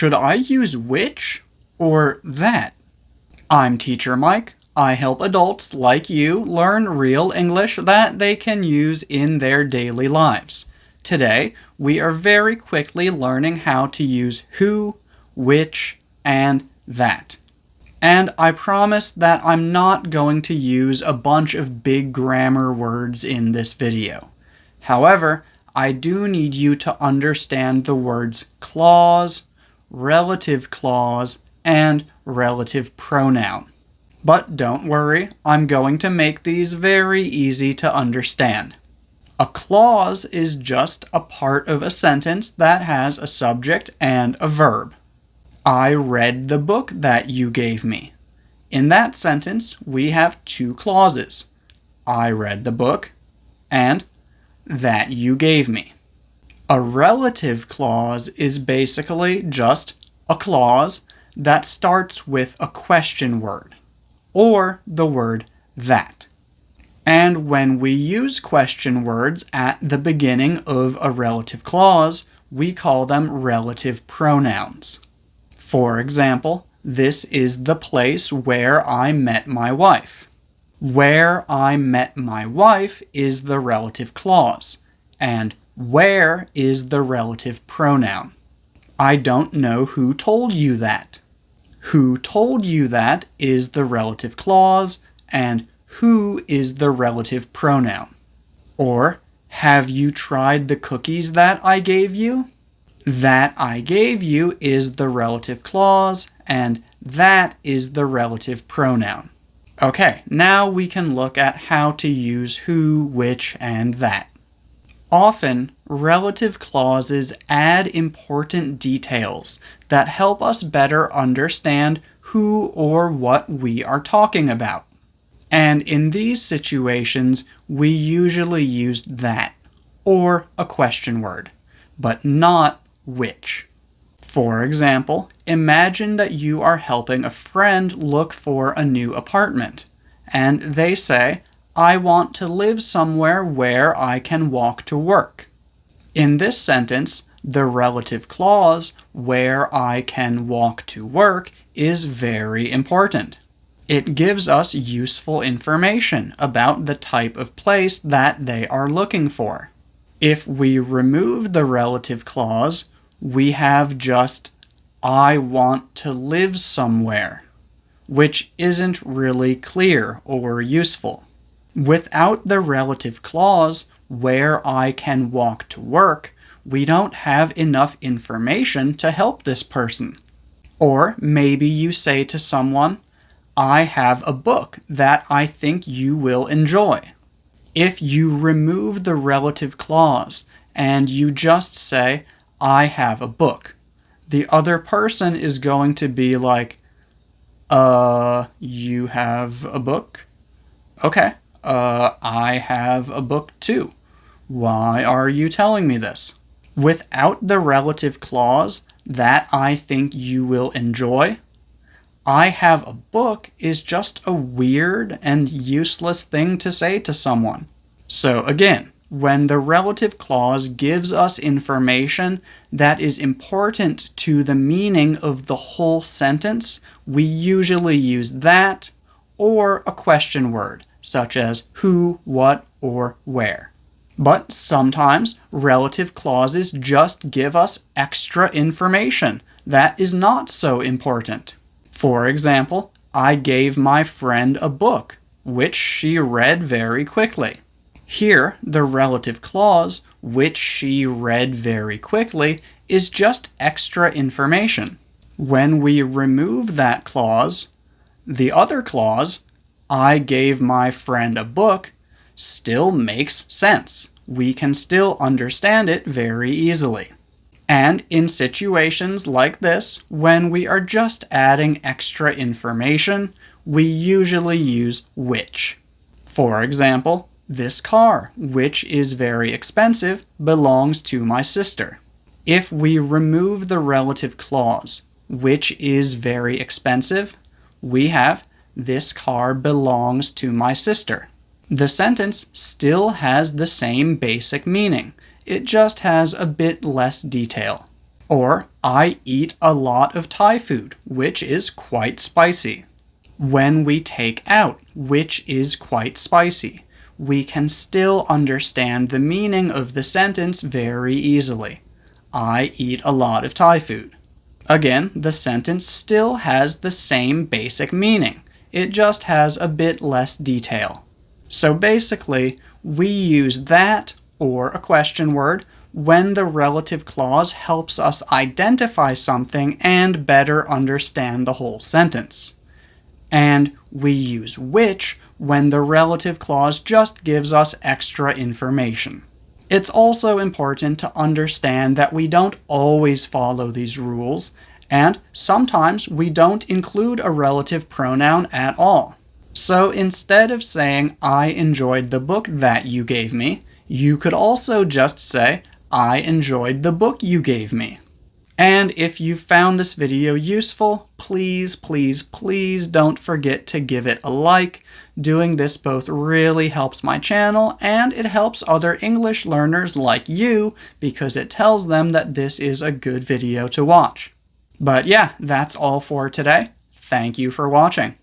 Should I use which or that? I'm Teacher Mike. I help adults like you learn real English that they can use in their daily lives. Today, we are very quickly learning how to use who, which, and that. And I promise that I'm not going to use a bunch of big grammar words in this video. However, I do need you to understand the words clause, relative clause, and relative pronoun. But don't worry, I'm going to make these very easy to understand. A clause is just a part of a sentence that has a subject and a verb. I read the book that you gave me. In that sentence, we have two clauses. I read the book and that you gave me. A relative clause is basically just a clause that starts with a question word, or the word that. And when we use question words at the beginning of a relative clause, we call them relative pronouns. For example, this is the place where I met my wife. Where I met my wife is the relative clause, and where is the relative pronoun. I don't know who told you that. Who told you that is the relative clause, and who is the relative pronoun. Or, have you tried the cookies that I gave you? That I gave you is the relative clause, and that is the relative pronoun. Okay, now we can look at how to use who, which, and that. Often, relative clauses add important details that help us better understand who or what we are talking about. And in these situations, we usually use that, or a question word, but not which. For example, imagine that you are helping a friend look for a new apartment, and they say, I want to live somewhere where I can walk to work. In this sentence, the relative clause, where I can walk to work, is very important. It gives us useful information about the type of place that they are looking for. If we remove the relative clause, we have just, I want to live somewhere, which isn't really clear or useful. Without the relative clause, where I can walk to work, we don't have enough information to help this person. Or maybe you say to someone, I have a book that I think you will enjoy. If you remove the relative clause and you just say, I have a book, the other person is going to be like, you have a book? Okay. I have a book too. Why are you telling me this? Without the relative clause, that I think you will enjoy, I have a book is just a weird and useless thing to say to someone. So again, when the relative clause gives us information that is important to the meaning of the whole sentence, we usually use that or a question word, such as who, what, or where. But sometimes relative clauses just give us extra information that is not so important. For example, I gave my friend a book, which she read very quickly. Here, the relative clause, which she read very quickly, is just extra information. When we remove that clause, the other clause, I gave my friend a book, still makes sense. We can still understand it very easily. And in situations like this, when we are just adding extra information, we usually use which. For example, this car, which is very expensive, belongs to my sister. If we remove the relative clause, which is very expensive, we have this car belongs to my sister. The sentence still has the same basic meaning. It just has a bit less detail. Or, I eat a lot of Thai food, which is quite spicy. When we take out which is quite spicy, we can still understand the meaning of the sentence very easily. I eat a lot of Thai food. Again, the sentence still has the same basic meaning. It just has a bit less detail. So basically, we use that or a question word when the relative clause helps us identify something and better understand the whole sentence. And we use which when the relative clause just gives us extra information. It's also important to understand that we don't always follow these rules, and sometimes we don't include a relative pronoun at all. So instead of saying, I enjoyed the book that you gave me, you could also just say, I enjoyed the book you gave me. And if you found this video useful, please, please, please don't forget to give it a like. Doing this both really helps my channel and it helps other English learners like you because it tells them that this is a good video to watch. But yeah, that's all for today. Thank you for watching.